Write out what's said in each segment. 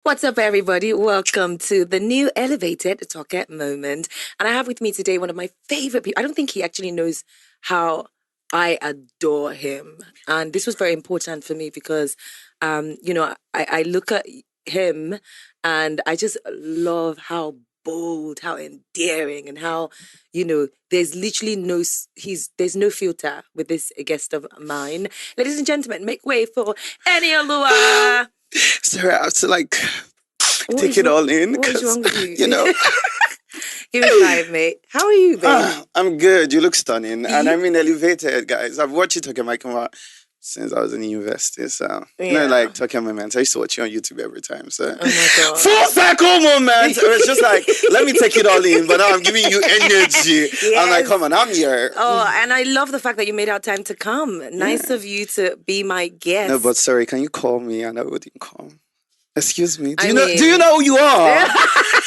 What's up, everybody? Welcome to the new Elevated Talker Moment. And I have with me today one of my favorite people. I don't think he actually knows how I adore him. And this was very important for me because, I look at him and I just love how bold, how endearing, and how, there's literally there's no filter with this guest of mine. Ladies and gentlemen, make way for Eniolua. Sorry, I have to take it all in. What is wrong with you? Give You me five, mate. How are you, babe? I'm good. You look stunning. And I'm in Elevated, guys. I've watched you talking about camera since I was in university. So, talking moments. I used to watch you on YouTube every time. So, Oh my God. full circle moment. It was just like, let me take it all in. But now I'm giving you energy. Yes. I'm like, come on, I'm here. Oh, and I love the fact that you made out time to come. Nice of you to be my guest. No, but sorry, can you call me? And I wouldn't come. Excuse me. Do you mean- know who you are?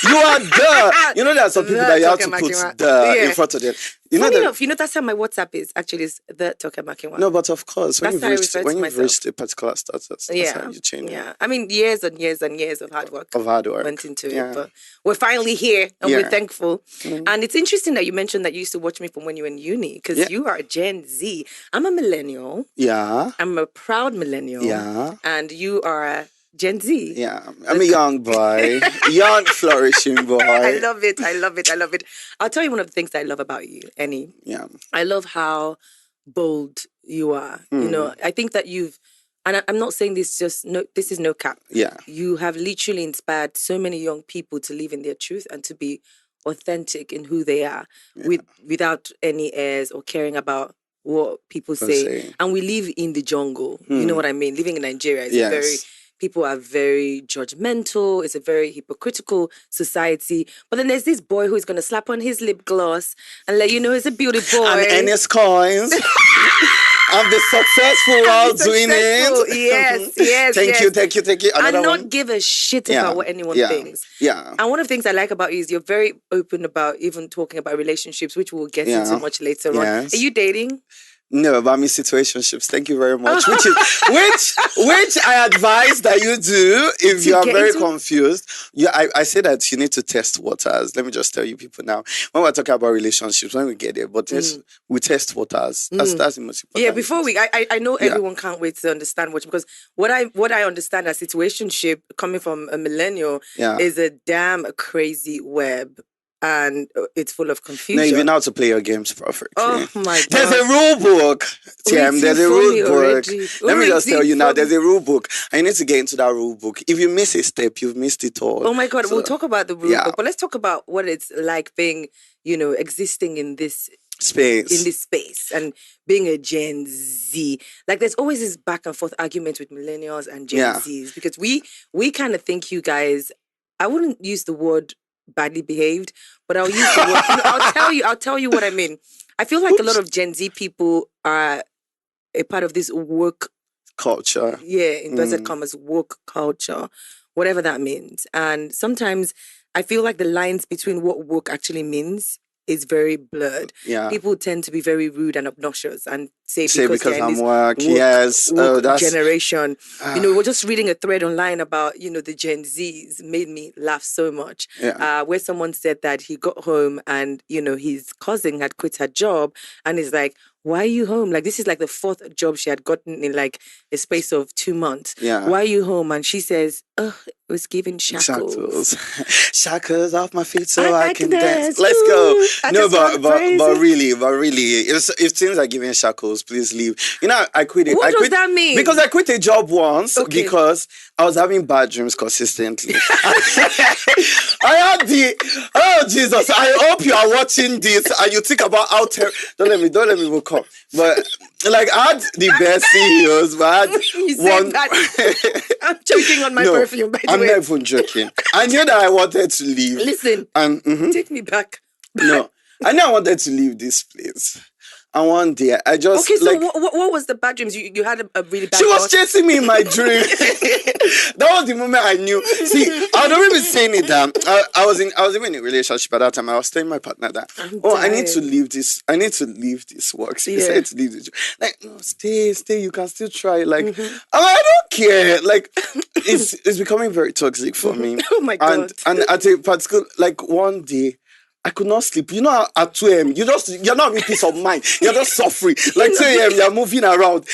You are the. You know there are some people that you have to put the in front of them. Funny enough, that's how my WhatsApp is. Actually, it's the Talker Makinwa. No, but of course, when That's you've reached a particular status, that's how you change it. Yeah. I mean, years and years and years of hard work. Went into it. But we're finally here and we're thankful. Mm-hmm. And it's interesting that you mentioned that you used to watch me from when you were in uni because you are a Gen Z. I'm a millennial. Yeah. I'm a proud millennial. Yeah. And you are a Gen Z. Yeah, I'm a young boy, young flourishing boy. I love it. I'll tell you one of the things that I love about you, Annie. Yeah. I love how bold you are. I think that and I'm not saying this this is no cap. Yeah. You have literally inspired so many young people to live in their truth and to be authentic in who they are without any airs or caring about what people say. And we live in the jungle. You know what I mean? Living in Nigeria is people are very judgmental. It's a very hypocritical society. But then there's this boy who's going to slap on his lip gloss and let you know he's a beauty boy. And his coins. I'm the successful while doing it. Yes. Thank you. And not give a shit about what anyone thinks. Yeah. And one of the things I like about you is you're very open about even talking about relationships, which we'll get into much later on. Are you dating? No, about me situationships. Thank you very much. Which I advise that you do if you are very confused. Yeah, I say that you need to test waters. Let me just tell you people now. When we're talking about relationships, when we get there, but we test waters. That's the most important. Yeah, before I know everyone can't wait to understand because what I understand as situationship coming from a millennial is a damn crazy web. And it's full of confusion. No, you know how to play your games perfectly. Oh my God. There's a rule book, Tim. There's a rule book. Let me just tell you now, there's a rule book. And you need to get into that rule book. If you miss a step, you've missed it all. Oh my God, we'll talk about the rule book. But let's talk about what it's like being, existing in this space and being a Gen Z. Like there's always this back and forth argument with millennials and Gen Zs because we kind of think you guys, I wouldn't use the word badly behaved, but I'll use the word. I'll tell you what I mean. I feel like a lot of Gen Z people are a part of this woke culture. Yeah, inverted commas, woke culture, whatever that means. And sometimes I feel like the lines between what woke actually means is very blurred. Yeah. People tend to be very rude and obnoxious and say because I'm woke, woke generation. We're just reading a thread online about, the Gen Zs made me laugh so much. Yeah. Where someone said that he got home and, his cousin had quit her job and is like, why are you home? Like, this is like the fourth job she had gotten in like a space of 2 months. Yeah. Why are you home? And she says, it was giving shackles. Shackles off my feet so I can dance. Let's go. No, but really, if things are giving shackles, please leave. I quit it. What does that mean? Because I quit a job once because I was having bad dreams consistently. Oh Jesus, I hope you are watching this and you think about how don't let me wake up. But I had the best CEOs, but I had I'm choking on my perfume, by the way. I'm not even joking. I knew that I wanted to leave. Listen, and take me back. No, I knew I wanted to leave this place. And one day, I just okay. So what was the bad dreams? You had a really bad. She was chasing me in my dream. That was the moment I knew. See, I don't even saying it. I was even in a relationship at that time. I was telling my partner that I need to leave this. I need to leave this work. She said to leave this. Like, no, stay. You can still try. Like, I don't care. Like, it's becoming very toxic for me. Oh my God. And at a particular, like, one day, I could not sleep. You know, at 2 a.m., you're not having peace of mind. You're just suffering. Like 2 a.m., you're moving around.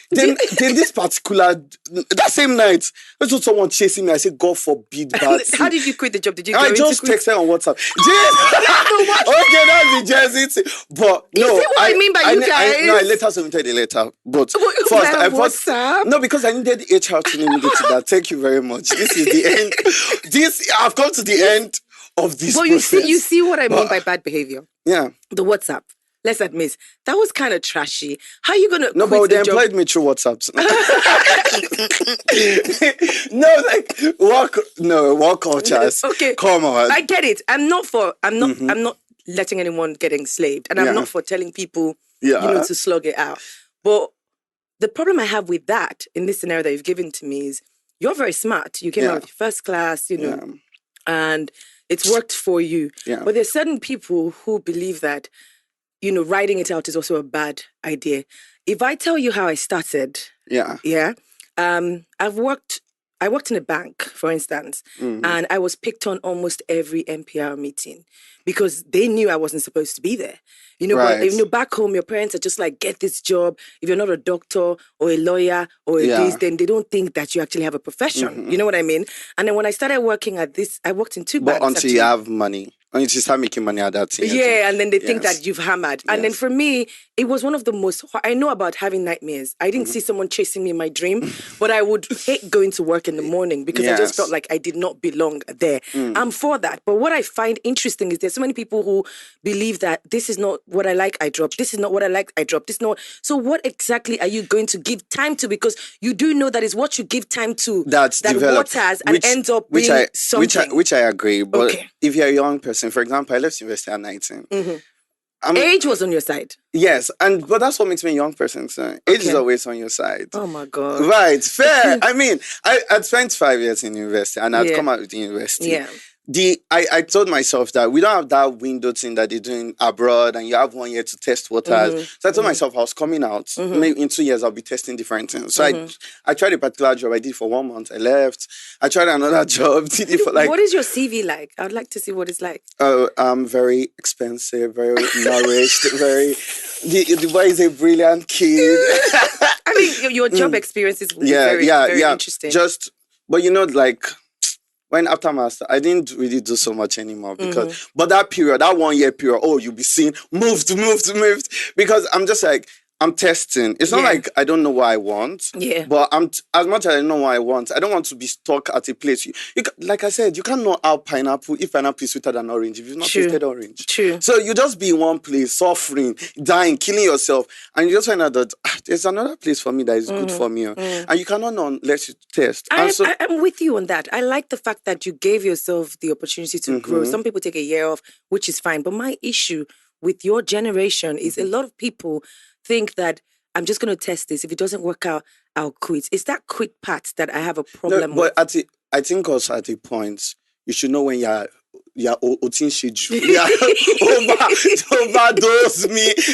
Then this particular, that same night, I saw someone chasing me. I said, God forbid bad. How did you quit the job? Did you I just texted on WhatsApp. Okay, that's the Gen-Z. But you see what I mean by you guys? I later submitted a letter. But first, because I needed the HR to name me to that. Thank you very much. This is the end. I've come to the end of this process. you see what I mean by bad behavior? Yeah. The WhatsApp. Let's admit, that was kind of trashy. How are you going to No, but they employed me through WhatsApps. Work cultures. Okay. Come on. I get it. I'm not letting anyone get enslaved. And I'm not for telling people, to slug it out. But the problem I have with that, in this scenario that you've given to me, is you're very smart. You came out with first class, and it's worked for you. Yeah. But there's certain people who believe that, writing it out is also a bad idea. If I tell you how I started, I worked in a bank, for instance, and I was picked on almost every NPR meeting because they knew I wasn't supposed to be there. But back home, your parents are just like, get this job. If you're not a doctor or a lawyer or this, then they don't think that you actually have a profession. You know what I mean? And then when I started working at this, I worked in 2 banks. But until you have money. And you start making money at that thing. Yeah, and then they think that you've hammered. And then for me, it was one of the most... I know about having nightmares. I didn't see someone chasing me in my dream, but I would hate going to work in the morning because I just felt like I did not belong there. I'm for that. But what I find interesting is there's so many people who believe that this is not what I like, I drop. This is not what I like, I drop. This is not... So what exactly are you going to give time to? Because you do know that is what you give time to that waters and ends up being something. Which I agree. But if you're a young person, for example, I left university at 19. Age was on your side. Yes, but that's what makes me a young person. So age is always on your side. Oh my God. Right, fair. I mean, I'd spent 5 years in university and I'd come out of the university. Yeah. I told myself that we don't have that window thing that they're doing abroad and you have 1 year to test waters. So I told myself I was coming out. Maybe in 2 years I'll be testing different things. So I tried a particular job. I did it for 1 month. I left. I tried another job. Did it for What is your CV like? I'd like to see what it's like. Very expensive, very nourished, very... The boy is a brilliant kid. I mean, your job experience is very interesting. But when after master, I didn't really do so much anymore because, but that 1 year period, you'll be seeing moved. Because I'm just like, I'm testing. It's not like I don't know what I want. Yeah. But as much as I know what I want, I don't want to be stuck at a place. Like I said, you can't know how pineapple, if pineapple is sweeter than orange, if you've not tasted orange. True. So you just be in one place, suffering, dying, killing yourself. And you just find out that there's another place for me that is good for me. And you cannot know unless you test. I'm with you on that. I like the fact that you gave yourself the opportunity to grow. Some people take a year off, which is fine. But my issue with your generation is a lot of people think that I'm just going to test this. If it doesn't work out, I'll quit. It's that quit part that I have a problem with. But I think also at a point, you should know when you're overdose me.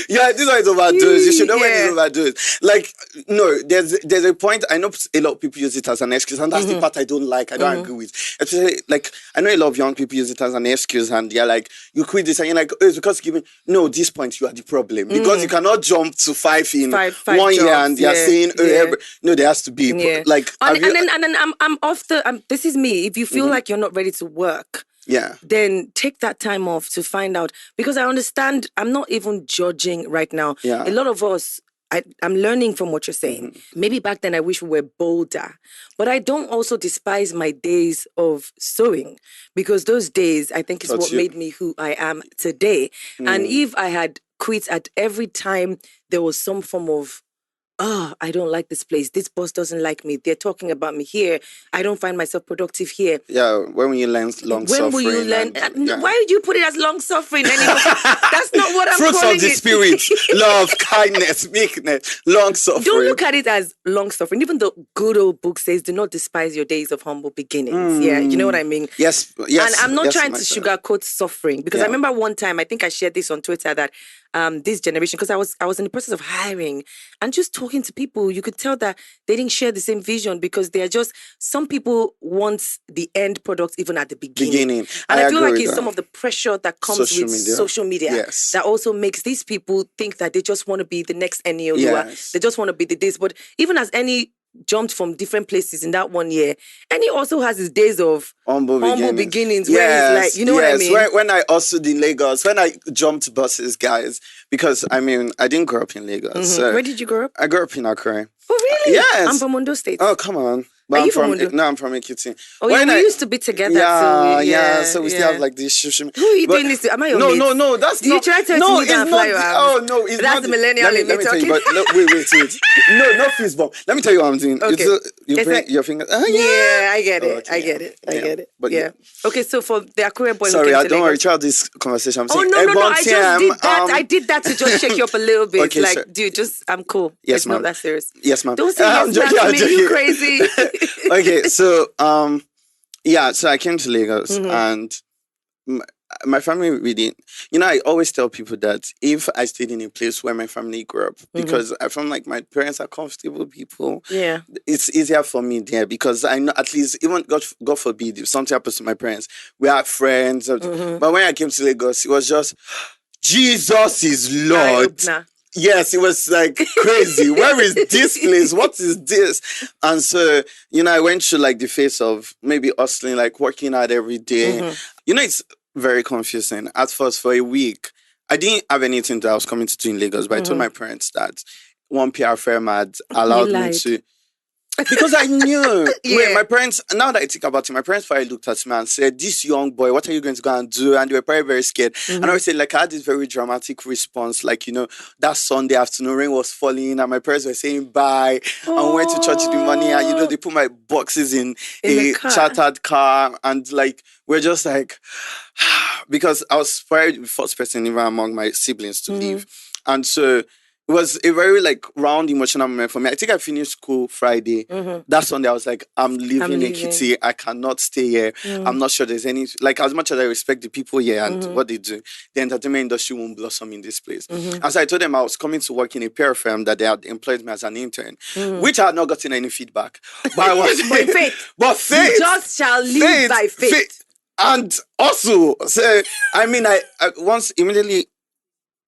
Yeah, this one is overdose. You should know when it's overdose. Like, no, there's a point. I know a lot of people use it as an excuse, and that's the part I don't like. I don't agree with. Especially, like, I know a lot of young people use it as an excuse, and they're like, you quit this, and you're like, it's because no, this point you are the problem because you cannot jump to five in 1 year, and they're saying, no, there has to be like. And then I'm off the. This is me. If you feel like you're not ready to work. Yeah. Then take that time off to find out. Because I understand, I'm not even judging right now. Yeah. A lot of us, I'm learning from what you're saying. Maybe back then I wish we were bolder. But I don't also despise my days of sewing. Because those days, I think, is what made me who I am today. And if I had quit at every time there was some form of oh, I don't like this place. This boss doesn't like me. They're talking about me here. I don't find myself productive here. Yeah, when will you learn long When suffering? will you learn? Yeah. Why did you put it as long suffering? That's not what I'm Fruits calling of the spirit, love, kindness, meekness, long suffering. Don't look at it as long suffering. Even the good old book says, do not despise your days of humble beginnings. Yeah, you know what I mean? Yes. And I'm not trying to sugarcoat suffering, because I remember one time, I think I shared this on Twitter, that this generation, because I was in the process of hiring and just talking to people, you could tell that they didn't share the same vision, because they're just, some people want the end product even at the beginning. And I feel like it's some of the pressure that comes with social media that also makes these people think that they just want to be the next Eni Olua. They just want to be the this. But even as Eni jumped from different places in that 1 year, and he also has his days of humble beginnings where he's like, you know what I mean? When I also in Lagos, when I jumped buses, guys, because I mean, I didn't grow up in Lagos. So where did you grow up? I grew up in Accra. Oh, really? Yes. I'm from Ondo State. Oh, come on. But are you from Ondo? No, I'm from Ekiti. Oh, yeah, we used to be together. So we still have like this. Who are you doing this to? Am I your mate? No, that's not. Do you try to tell me that fly no, it's that's not. The millennial. Let me tell you, but wait. No, not fist bump. Let me tell you what I'm doing. Okay. You bring your finger. Yeah, I get it. I get it. But yeah. Okay, so for the Akure boy. Sorry, I don't worry. Throughout this conversation, I'm saying, no. I just did that. I did that to just shake you up a little bit. Okay, like, dude, I'm cool. Yes, it's ma'am. not that serious. Yes, ma'am. Don't say yes, ma'am to me. You crazy. Okay, so so I came to Lagos and my family really, I always tell people that if I stayed in a place where my family grew up, because I feel like my parents are comfortable people, it's easier for me there, because I know at least, even God forbid, if something happens to my parents, we are friends. But when I came to Lagos, it was just, Jesus is Lord. Yes, it was like crazy. Where is this place? What is this? And so, I went through like the phase of maybe hustling, like working out every day. It's very confusing. At first, for a week, I didn't have anything that I was coming to do in Lagos, but I told my parents that one PR firm had allowed me to. Because I knew. My parents, now that I think about it, my parents probably looked at me and said, this young boy, what are you going to go and do? And they were probably very scared. And I would say, like, I had this very dramatic response. Like, that Sunday afternoon, rain was falling and my parents were saying bye. And we went to church in the morning and, they put my boxes in a chartered car. And, like, we're just like, because I was probably the first person even among my siblings to leave. And so it was a very round emotional moment for me. I think I finished school Friday. That Sunday I was like, I'm leaving Ekiti. I cannot stay here. I'm not sure there's any, as much as I respect the people here and what they do, the entertainment industry won't blossom in this place. And so I told them I was coming to work in a PR firm that they had employed me as an intern, which I had not gotten any feedback. But I was but faith. You just shall live by faith. And also, so I mean, I once immediately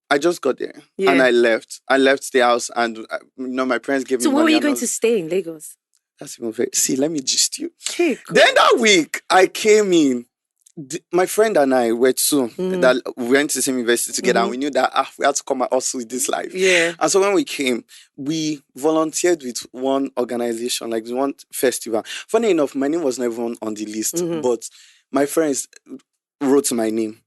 I just got there and I left. I left the house and, my parents gave me money. So where were you going to stay in Lagos? That's even very... See, let me gist you. Okay, cool. Then that week, I came in. My friend and I were two that we went to the same university together and we knew that we had to come and hustle with this life. Yeah. And so when we came, we volunteered with one organization, like one festival. Funny enough, my name was never on the list, but my friends wrote my name.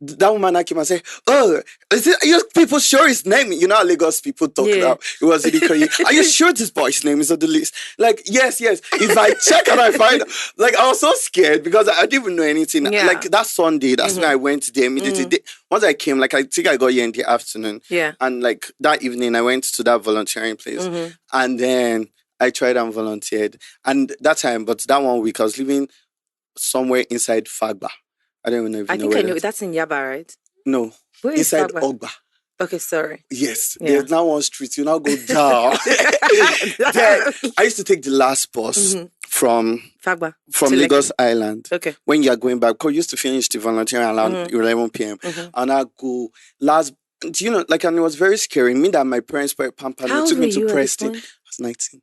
That woman came and said, "Oh, is it? Are you people sure his name? You know how Lagos people talk now. It was really Are you sure this boy's name is on the list?" Like, yes. If I check and I find, I was so scared because I didn't even know anything. Yeah. Like that Sunday, that's when I went there immediately. Once I came, I think I got here in the afternoon. Yeah. And that evening, I went to that volunteering place, and then I tried and volunteered. And that time, but that 1 week, I was living somewhere inside Fagba. I don't even know if you know where I know. That's in Yaba, right? No. Where is inside Fagba? Ogba. Okay, sorry. Yes. Yeah. There's now one street. You now go down. Then, I used to take the last bus from Fagba. From Lagos Island. Okay. When you are going back, because you used to finish the volunteering around 11 p.m. And I go last... and it was very scary. Me that my parents were pampered. They took me to Preston. I was 19.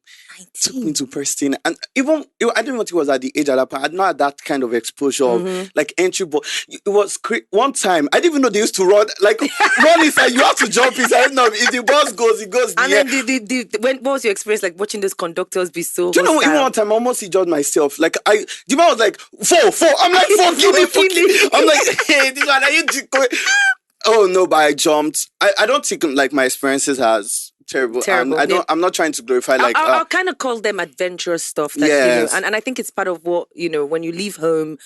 Took me to Preston. And even, I don't know what it was at the age at that point. I had not had that kind of exposure of entry. But it was one time, I didn't even know they used to run. Run inside, you have to jump inside. No, if the bus goes, it goes. And then what was your experience watching those conductors be so Do you know, even one time I almost injured myself. The man was like, 4. I'm like, 4, kill me. I'm like, hey, this one, are you... Oh no, but I jumped. I don't think my experiences has terrible. And I'm not trying to glorify I'll kind of call them adventurous stuff that, yes. and I think it's part of what, when you leave home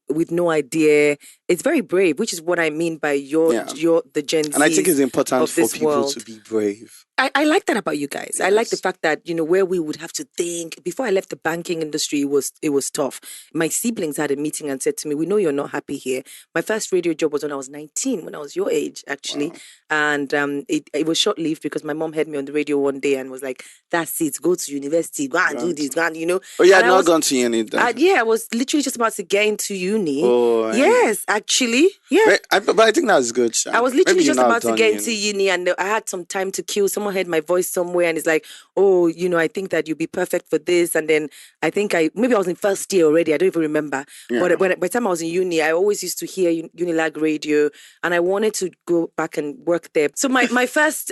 with no idea, it's very brave, which is what I mean by the Gen Z. And I think it's important for people to be brave. I like that about you guys. Yes. I like the fact that, where we would have to think. Before I left the banking industry, it was tough. My siblings had a meeting and said to me, "We know you're not happy here." My first radio job was when I was 19, when I was your age, actually. Wow. And it was short-lived because my mom heard me on the radio one day and was like, "That's it, go to university, go and do this, go and, Oh, you had not gone to uni then? I was literally just about to get into uni. Oh, yes, actually. Yeah. But I think that's good, Sha. I was literally just about to get into uni and I had some time to kill. Someone heard my voice somewhere and it's like, "Oh, I think that you'd be perfect for this." And then I think maybe I was in first year already. I don't even remember. Yeah. But by the time I was in uni, I always used to hear Unilag radio and I wanted to go back and work there. So my first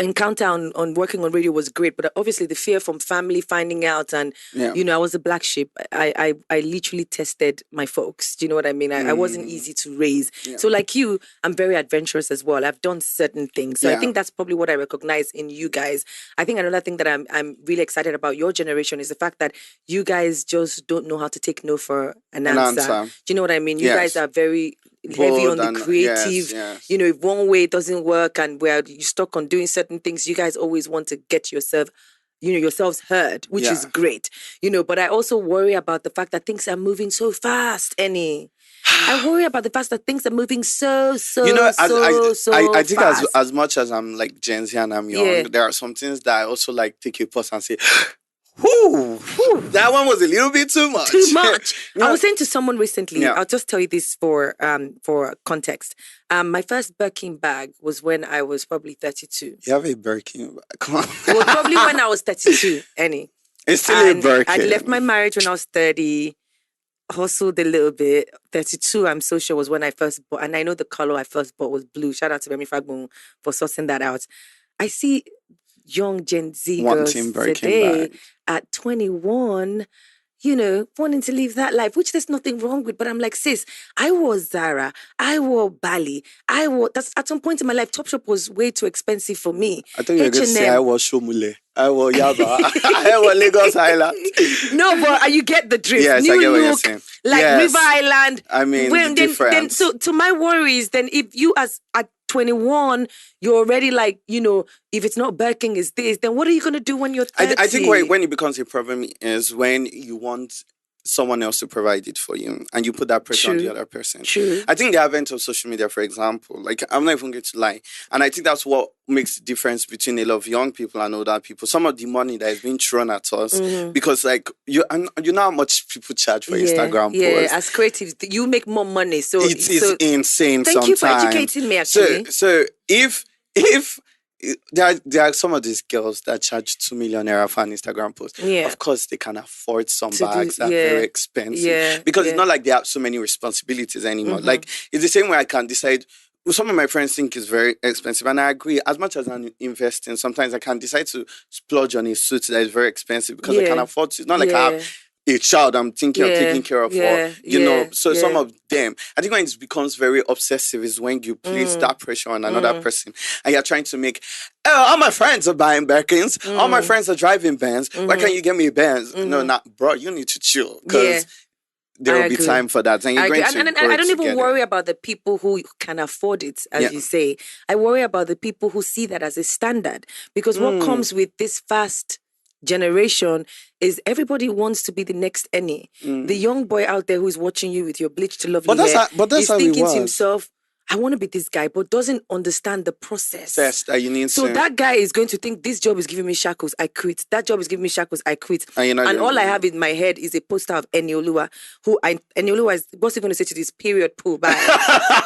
encounter on working on radio was great, but obviously the fear from family finding out and I was a black sheep. I literally tested my folks. Do you know what I mean? I wasn't easy to raise. Yeah. So like you, I'm very adventurous as well. I've done certain things. So I think that's probably what I recognize in you guys. I think another thing that I'm really excited about your generation is the fact that you guys just don't know how to take no for an answer. Do you know what I mean? You guys are very heavy on the creative. Yes. If one way it doesn't work and where you're stuck on doing certain things, you guys always want to get yourselves heard, which is great. But I also worry about the fact that things are moving so fast, Annie. I worry about the fact that things are moving so I think fast. as much as I'm like Gen Z and I'm young, there are some things that I also like take a pause and say, Whew, that one was a little bit too much. I was saying to someone recently, I'll just tell you this for context. My first Birkin bag was when I was probably 32. You have a Birkin bag? Come on. It was probably when I was 32, Annie. It's still a Birkin. I'd left my marriage when I was 30, hustled a little bit. 32, I'm so sure, was when I first bought. And I know the color I first bought was blue. Shout out to Remy Fagbon for sorting that out. I see young Gen Z girls today at 21, wanting to live that life, which there's nothing wrong with. But I'm like, sis, I wore Zara, I wore Bali, that's at some point in my life, Topshop was way too expensive for me. I think you're going to say I wore Shomule, I wore Yaba, I wore Lagos Island. No, but you get the drift. Yes, New I get what look, you're saying. like River Island. I mean, the difference. So to my worries, then if you at 21, you're already like, if it's not Birkin, is this, then what are you going to do when you're 30? I think when it becomes a problem is when you want someone else to provide it for you and you put that pressure on the other person. True. I think the advent of social media, for example, like I'm not even going to lie, and I think that's what makes the difference between a lot of young people and older people. Some of the money that is being thrown at us because like you know how much people charge for Instagram posts. Yeah, as creatives, you make more money. So it's insane. Thank you for educating me, actually. So if there are some of these girls that charge 2 million naira for an Instagram post. Yeah. Of course, they can afford some bags that are very expensive. Yeah. Because it's not like they have so many responsibilities anymore. Mm-hmm. Like, it's the same way I can decide. Some of my friends think it's very expensive, and I agree. As much as I'm investing, sometimes I can decide to splurge on a suit that is very expensive because I can afford to. It's not like I have a child I'm thinking of taking care of, or, so some of them. I think when it becomes very obsessive is when you place that pressure on another person and you're trying to make, all my friends are buying Birkins, all my friends are driving Benz, why can't you get me a Benz? No, bro, you need to chill because there will be time for that. And you're going to and I don't even worry about the people who can afford it, as you say. I worry about the people who see that as a standard, because what comes with this fast generation is everybody wants to be the next Annie. The young boy out there who's watching you with your bleached lovely hair is thinking to himself, I want to be this guy, but doesn't understand the process. That guy is going to think, this job is giving me shackles, I quit. That job is giving me shackles, I quit. And all I have in my head is a poster of Enioluwa, Enioluwa is, what's he going to say to this period pull back?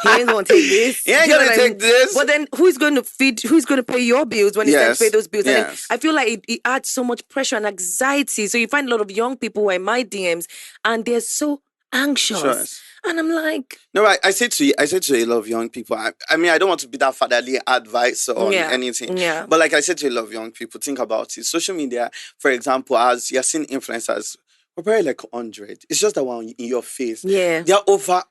He ain't going to take this. He ain't going to take this. But then who's going to pay your bills when it's time to pay those bills? And I feel like it adds so much pressure and anxiety. So you find a lot of young people who are in my DMs and they're so anxious. Sure. And I'm like... No, I say to a lot of young people, I mean, I don't want to be that fatherly advice on anything. Yeah. But like I said to a lot of young people, think about it. Social media, for example, as you're seeing influencers, we're probably like 100. It's just the one in your face. Yeah. They're over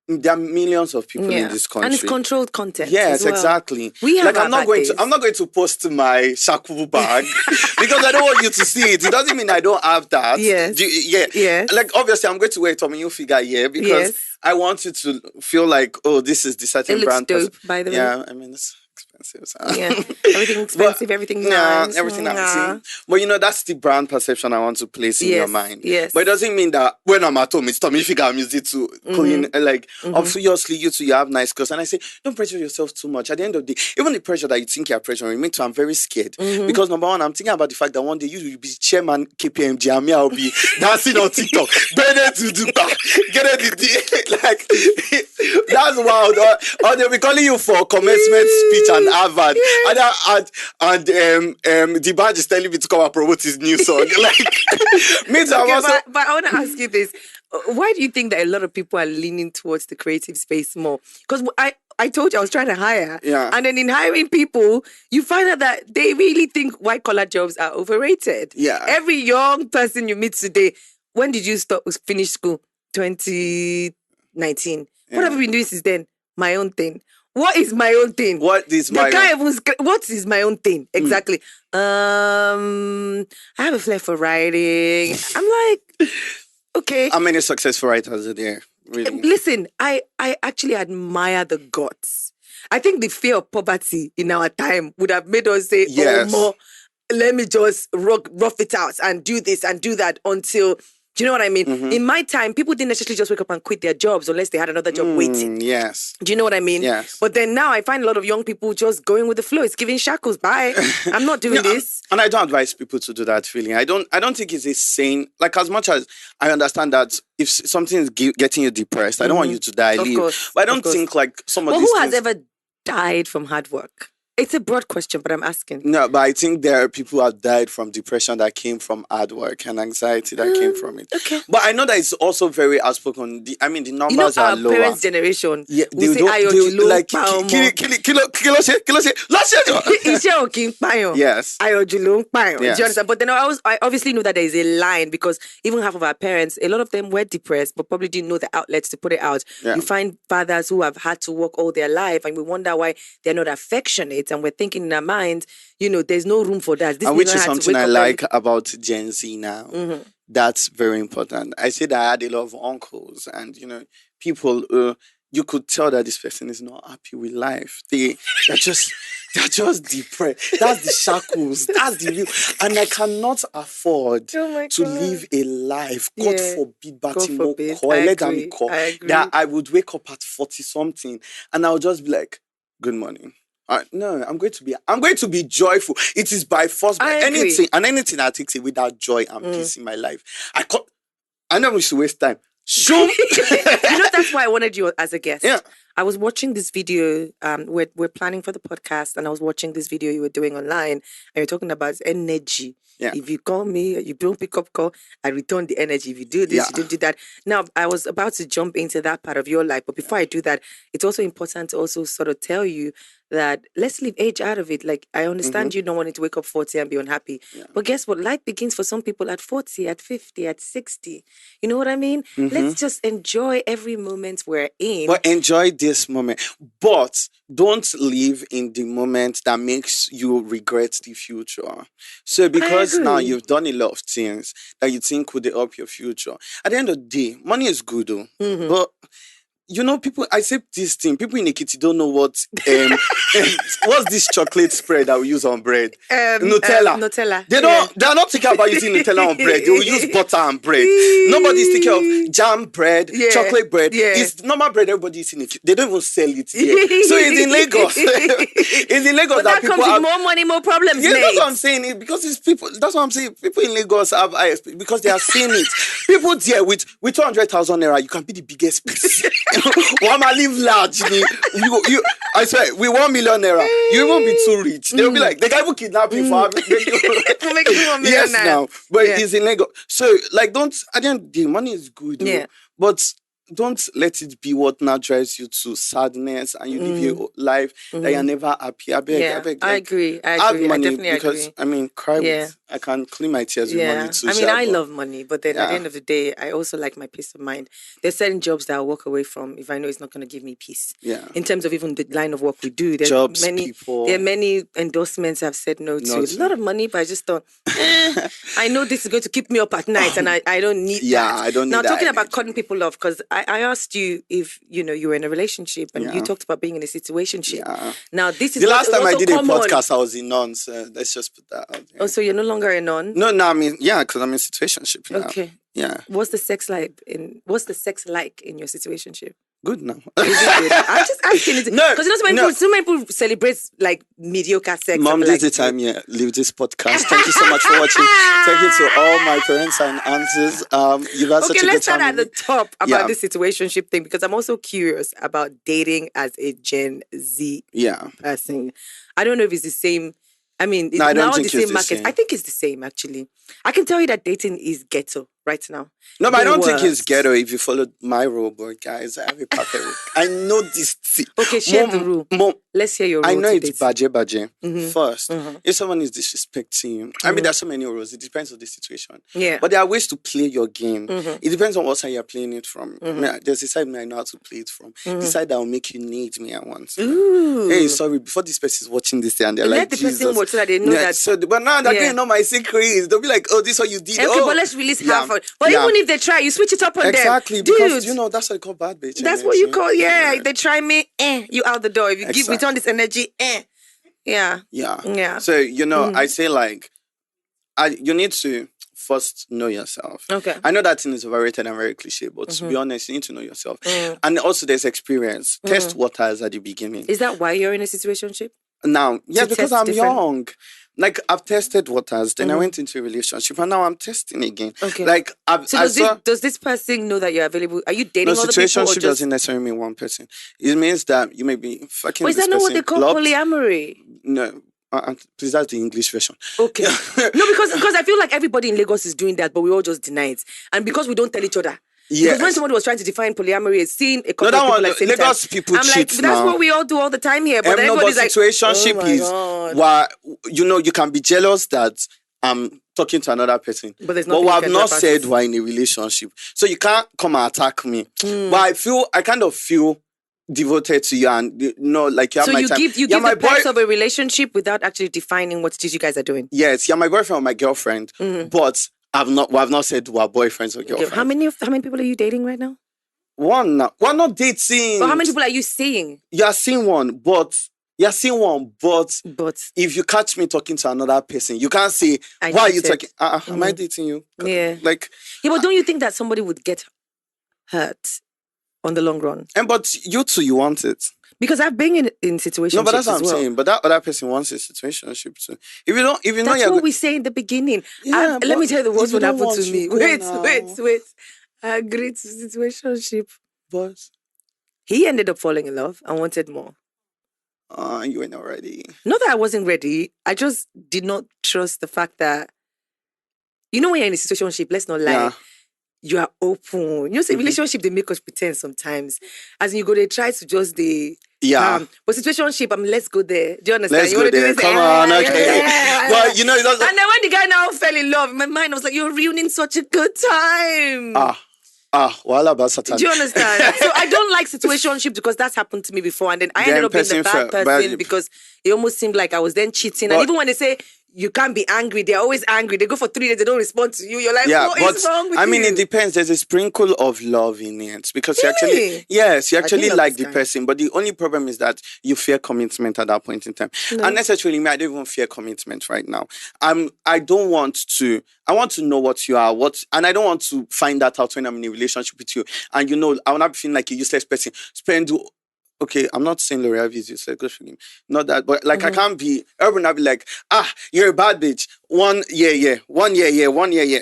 there are millions of people in this country. And it's controlled content. Yes, as well. Exactly. We have I'm not going to post my shaku bag because I don't want you to see it. It doesn't mean I don't have that. Yes. Yes. Like obviously I'm going to wear a Tommy Hilfiger here because I want you to feel like, oh, this is the certain brand. It looks dope, by the way. Yeah, I mean it's expensive. So. Yeah, everything expensive, everything nice. Everything nice. But that's the brand perception I want to place in your mind. Yes. But it doesn't mean that when I'm at home, it's Tommy Hilfiger, I'm used it to clean. Like, obviously, you have nice clothes. And I say, don't pressure yourself too much. At the end of the day, even the pressure that you think you're pressuring me to, I'm very scared. Because number one, I'm thinking about the fact that one day you will be chairman KPMG and me, I'll be dancing on TikTok. Better to do get it. Like, that's wild. Or they'll be calling you for commencement speech and Harvard. And the badge is telling me to come and promote his new song. Like, but I want to ask you this. Why do you think that a lot of people are leaning towards the creative space more? Because I told you I was trying to hire. Yeah. And then in hiring people, you find out that they really think white-collar jobs are overrated. Yeah. Every young person you meet today, when did you finish school? 2019. Yeah. What have you been doing since then? My own thing. What is my own thing? What is my own thing? Exactly. I have a flair for writing. I'm like, okay. How many successful writers are there? Really? Listen, I actually admire the guts. I think the fear of poverty in our time would have made us say, yes. Oh, more, let me just rough it out and do this and do that until... Do you know what I mean? In my time, people didn't necessarily just wake up and quit their jobs unless they had another job waiting. Yes. Do you know what I mean? Yes. But then now I find a lot of young people just going with the flow. It's giving shackles. Bye. I'm not doing this. And I don't advise people to do that feeling. I don't think it's a sane, like as much as I understand that if something is getting you depressed, I don't want you to die. Leave. Course, but I don't think like some of these who has ever died from hard work? It's a broad question, but I'm asking. No, but I think there are people who have died from depression that came from hard work and anxiety that came from it. Okay. But I know that it's also very outspoken. The numbers are lower. Our parents' generation, yeah, we say Ayojilo, like yes. Ayojilo, yes. Do you understand? But then I obviously know that there is a line because even half of our parents, a lot of them were depressed, but probably didn't know the outlets to put it out. Yeah. You find fathers who have had to work all their life, and we wonder why they're not affectionate. And we're thinking in our minds, there's no room for that. And which is something I like about Gen Z now. That's very important. I said I had a lot of uncles and, people, you could tell that this person is not happy with life. They're just depressed. That's the shackles. That's the real. And I cannot afford to live a life. God forbid, that I would wake up at 40-something and I would just be like, good morning. No, I'm going to be joyful. It is by force. Anything that takes away that joy and peace in my life. I never used to waste time. That's why I wanted you as a guest. Yeah. I was watching this video. We're planning for the podcast, and I was watching this video you were doing online, and you're talking about energy. Yeah. If you call me, you don't pick up call, I return the energy. If you do this, you don't do that. Now, I was about to jump into that part of your life, but before I do that, it's also important to also sort of tell you that let's leave age out of it. Like, I understand you don't want to wake up 40 and be unhappy. Yeah. But guess what? Life begins for some people at 40, at 50, at 60. You know what I mean? Let's just enjoy every moment we're in. But enjoy this moment. But don't live in the moment that makes you regret the future. So because now you've done a lot of things that you think would help your future. At the end of the day, money is good though. But people, I say this thing, people in Ekiti don't know what's this chocolate spread that we use on bread? Nutella. Nutella. They're not thinking about using Nutella on bread. They will use butter and bread. Nobody's thinking of jam bread, chocolate bread. It's normal bread everybody is in it. They don't even sell it here. So it's in Lagos. It's in Lagos that people comes with more money, more problems. Yeah, that's what I'm saying. Because it's people. That's what I'm saying. People in Lagos have ISP because they are seeing it. People there with 200,000 naira, you can be the biggest piece. One man live large. I swear, with 1 million naira, you won't be too rich. They'll be like, they can even kidnap you for having yes, now. But it's in Lagos. So, like, at the end, the money is good. But don't let it be what now drives you to sadness and you live your life that you're never happy. I beg. I Like, agree. have money, I definitely because agree. I mean, I can clean my tears with money too. I mean, I but love money, but then at the end of the day, I also like my peace of mind. There's certain jobs that I'll walk away from if I know it's not going to give me peace. Yeah. In terms of even the line of work we do, there are many endorsements I've said no to. A lot of money, but I just thought, I know this is going to keep me up at night, and I don't need that. I don't need now, that talking energy. about cutting people off, because I asked you if you were in a relationship, and you talked about being in a situationship. Yeah. Now, this is the last time I did common. a podcast, I was in none. So let's just put that out there. Oh, so you're no longer a non? No, I mean, because I'm in situationship now. Okay. Yeah. What's the sex like in your situationship? Good now. Is it good? I'm just asking it. No, because so many people celebrate like mediocre sex. Mom, this is the time leave this podcast. Thank you so much for watching. Thank you to all my parents and aunties. You've had such a good time. Okay, let's start at the top about this situationship thing, because I'm also curious about dating as a Gen Z person. I don't know if it's the same. I mean, no, I don't think the same market. I think it's the same, actually. I can tell you that dating is ghetto right now. No, but I don't think it's ghetto if you follow my rule, but guys, I have a perfect rule. I know this. Okay, share the rule. Mom, let's hear your rule. I know it's baje. Mm-hmm. First, if someone is disrespecting you, I mean, there's so many rules. It depends on the situation. Yeah. But there are ways to play your game. It depends on what side you're playing it from. I mean, there's a side I know how to play it from. The side that will make you need me at once. Ooh. Hey, sorry, before this person is watching this and they're let the person watch so that they know that. So, but now they're going to know my secrets. They'll be like, oh, this is what you did. Okay, but let's release half of it. But even if they try, you switch it up on them. Exactly, because that's what they call bad bitch. That's what you call, If they try me, you out the door. If you return this energy, Yeah. So, I say like, you need to first know yourself. Okay. I know that thing is overrated and very cliche, but to be honest, you need to know yourself. And also there's experience. Test waters at the beginning. Is that why you're in a situationship? Now, because I'm young. Like, I've tested waters, then I went into a relationship, and now I'm testing again. Okay. Like, does this person know that you're available? Are you dating other people? No, situationship doesn't necessarily mean one person. It means that you may be fucking this person. Is that not what they call polyamory? No. Please, that's the English version. Okay. No, because I feel like everybody in Lagos is doing that, but we all just deny it. And because we don't tell each other. Yes. Because when somebody was trying to define polyamory, it's seeing a couple of people like same Lagos time. people I'm cheat like, that's now. what we all do all the time here. But everybody's like, situationship is where you can be jealous that I'm talking to another person. But we have not said we're in a relationship. So you can't come and attack me. But I kind of feel devoted to you, and like you have my time. So you give the parts of a relationship without actually defining what it is you guys are doing. Yes, you're my boyfriend or my girlfriend, but we have not said we're boyfriends or girlfriends. How many people are you dating right now? One now. We're not dating. But how many people are you seeing? You're seeing one, but if you catch me talking to another person, you can't say, why are you talking? Am I dating you? Yeah. But don't you think that somebody would get hurt on the long run? But you too, you want it. Because I've been in situationships. No, but that's what I'm saying. But that other person wants a situationship too. That's what we say in the beginning. Let me tell you the worst what happened to me. Wait. I agreed to situationship. But he ended up falling in love and wanted more. You were not ready. Not that I wasn't ready. I just did not trust the fact that, when you're in a situationship, let's not lie. Yeah. You are open. Relationship, they make us pretend sometimes. As in, they try to just but situationship, let's go there. Do you understand? Let's go there. Come on, okay. Well, and then when the guy now fell in love, in my mind, I was like, you're ruining such a good time. About Satan. Do you understand? So I don't like situationship because that's happened to me before, and then I ended up being the bad person because it almost seemed like I was then cheating. And even when they say you can't be angry, they're always angry. They go for 3 days, they don't respond to you. You're like, what is wrong with you? It depends. There's a sprinkle of love in it because you actually like the person, but the only problem is that you fear commitment at that point in time. No. And necessarily me, I don't even fear commitment right now. I want to know what you are, and I don't want to find that out when I'm in a relationship with you. And I will not be feeling like a useless person. Okay, I'm not saying L'Oreal is useless, good for him. Not that, but I can't be, everyone will be like, you're a bad bitch. 1 year.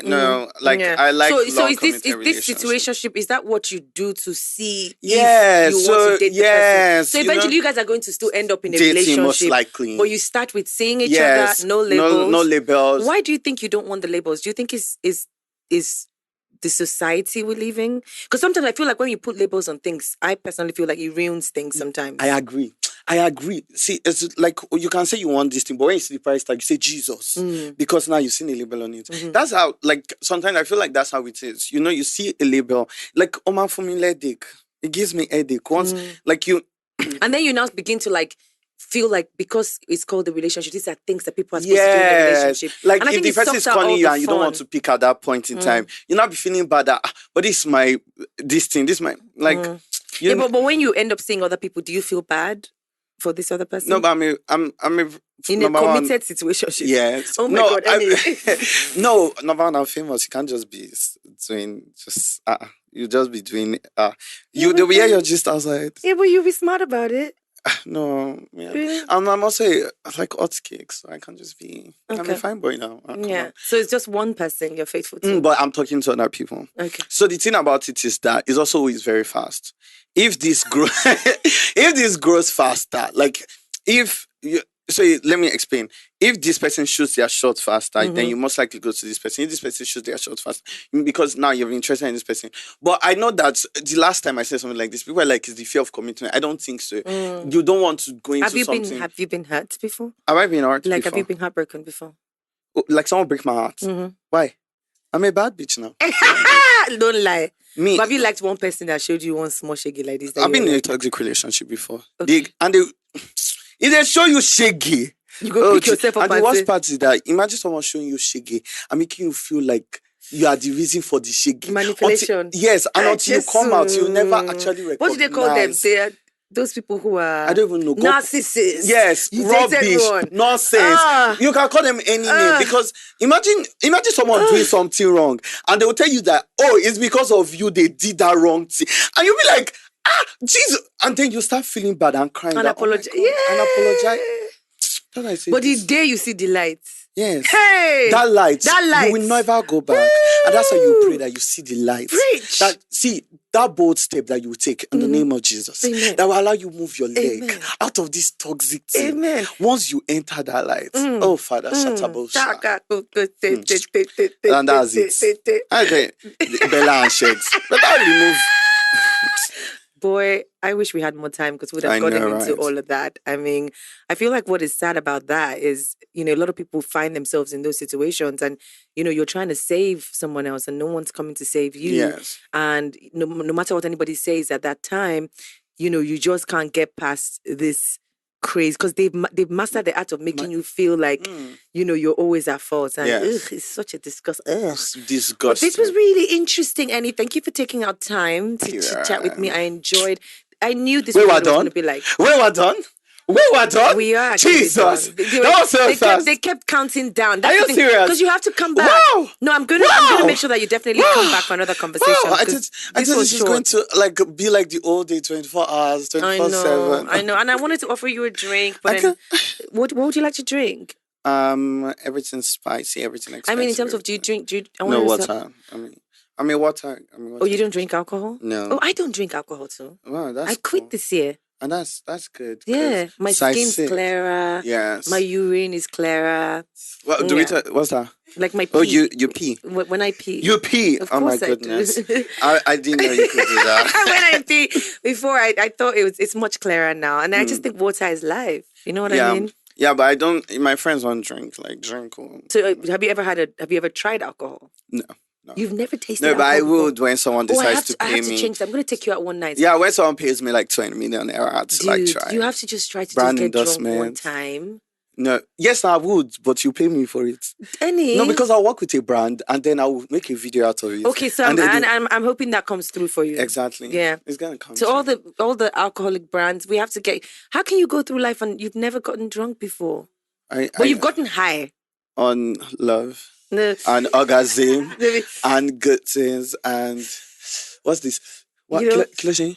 No, I like So is this situationship, is that what you do to see if you want to date the person? So eventually you guys are going to still end up in a relationship. Most likely. But you start with seeing each other, no labels. No labels. Why do you think you don't want the labels? Do you think is the society we're living? Because sometimes I feel like when you put labels on things, I personally feel like it ruins things sometimes. I agree. See, it's like you can say you want this thing, but when you see the price tag, you say Jesus. Because now you've seen a label on it. That's how, like, sometimes I feel like that's how it is. You know, you see a label, like, Oma for me headache. It gives me headache. Once, like you... And then you now begin to, like, feel like because it's called the relationship, these are things that people are supposed to do in the relationship. Like and I if think the person is calling you and you don't want to pick at that point in time, you'll not be feeling bad that, but this is my, this my, like... Yeah, but when you end up seeing other people, do you feel bad for this other person? No, but I'm in a committed situation. Yes. Oh my God. No, number one, I'm famous. You can't just be doing just you just be doing you the way you're just outside. Yeah, but you be smart about it. No, yeah. Really? I'm also like hot cakes, so I can't just be. Okay. I'm a fine boy now. Yeah. So it's just one person you're faithful to. But I'm talking to other people. Okay. So the thing about it is that it's also always very fast. If this grows, if this grows faster, like if you. So let me explain. If this person shoots their shot faster, then you most likely go to this person. If this person shoots their shot faster, because now you're interested in this person. But I know that the last time I said something like this, people are like, it's the fear of commitment. I don't think so. You don't want to go into something. Have you been hurt before? Have I been hurt before? Have you been heartbroken before? Like someone break my heart? Why? I'm a bad bitch now. Don't lie. Me. But have you liked one person that showed you one small shaggy like this? I've been in a toxic relationship before. Okay. If they show you shaggy, you go pick yourself up and the worst part is that imagine someone showing you shaggy and making you feel like you are the reason for the shaggy. Manipulation. Yes, and until you come out, you never actually recognize. What do they call them? They are those people who are... I don't even know. Narcissists. Yes, rubbish, nonsense. You can call them any name because imagine someone doing something wrong and they will tell you that, oh, it's because of you they did that wrong thing. And you'll be like, Jesus. And then you start feeling bad and crying. And apologize. And apologize. But the day you see the light. Yes. Hey! That light. You will never go back. Woo! And that's how you pray that you see the light. Preach. That bold step that you will take in the name of Jesus. Amen. That will allow you move your leg out of this toxic thing. Amen. Once you enter that light. Oh, Father, shatabosha. And that's it. I think Bella and Sheds. But that remove. Boy, I wish we had more time because we would have gotten into all of that. I mean, I feel like what is sad about that is, a lot of people find themselves in those situations and, you're trying to save someone else and no one's coming to save you. Yes. And no matter what anybody says at that time, you just can't get past this craze because they've mastered the art of making you feel like, you're always at fault. And it's such a disgust. It's disgusting. But this was really interesting, Annie. Thank you for taking out time to chat with me. I enjoyed. I knew this was going to be like. We're done. We are. Jesus. That was so fast. They kept counting down. Are you serious? Because you have to come back. Wow. No, I'm going to make sure that you definitely come back for another conversation. Wow. I thought this is going to be like the old day, 24 hours, 24/7. I know. And I wanted to offer you a drink, but then, what would you like to drink? Everything spicy, everything expensive. I mean, in terms of, do you drink? No, water. I mean, water. Oh, you don't drink alcohol? No. Oh, I don't drink alcohol too. Wow, that's I quit this year. And that's good. Yeah, my skin's clearer. Yes. My urine is clearer. Well, what's that? Like my pee. Oh, you pee. When I pee. You pee. Of oh my goodness. I didn't know you could do that. When I pee, before I thought it's much clearer now, and I just think water is life. You know what I mean? Yeah, but I don't. My friends won't drink. So have you ever tried alcohol? No. You've never tasted alcohol? No, but I would when someone decides to pay me. I have to change that. I'm going to take you out one night. Yeah, when someone pays me like 20 million euro, I'd try. You have to just try to just get drunk one time. No, yes, I would, but you pay me for it. No, because I'll work with a brand and then I'll make a video out of it. Okay, so I'm hoping that comes through for you. Exactly. Yeah, it's gonna come. So all the alcoholic brands, we have to get. How can you go through life and you've never gotten drunk before? You've gotten high on love. No. And orgasm and good things and what's this? What closing?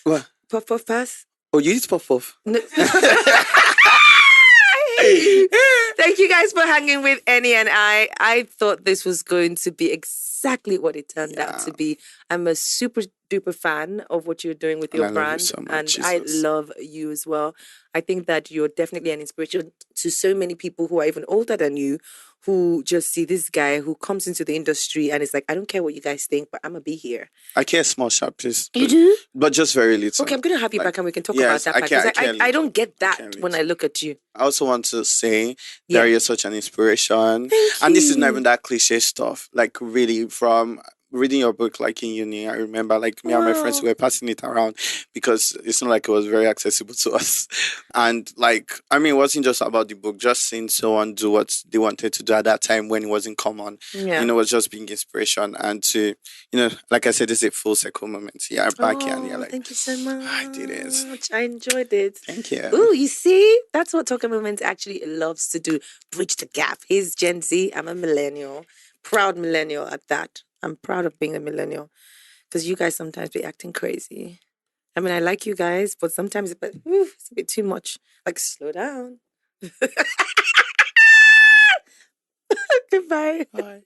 What? Puff pass? Oh, you eat puff? No. Thank you guys for hanging with Annie and I. I thought this was going to be exactly what it turned out to be. I'm a super duper fan of what you're doing with your brand. So much, and Jesus. I love you as well. I think that you're definitely an inspiration to so many people who are even older than you, who just see this guy who comes into the industry and is like, I don't care what you guys think, but I'm gonna be here. I care small sharp, please. You do? But just very little. Okay, I'm gonna have you back and we can talk about that part. Because I don't get that when I look at you. I also want to say that you're such an inspiration. And this is not even that cliche stuff. Like really from reading your book like in uni, I remember like me and my friends were passing it around because it's not like it was very accessible to us. And like, I mean, it wasn't just about the book, just seeing someone do what they wanted to do at that time when it wasn't common. Yeah. You know, it was just being inspiration. And to, you know, like I said, it's a full circle moment. Yeah, back here and you're like, thank you so much. I did it. I enjoyed it. Thank you. Ooh, you see? That's what Talking Moments actually loves to do. Bridge the gap. He's Gen Z. I'm a millennial. Proud millennial at that. I'm proud of being a millennial because you guys sometimes be acting crazy. I mean, I like you guys, but sometimes it's a bit too much. Like, slow down. Goodbye. Bye.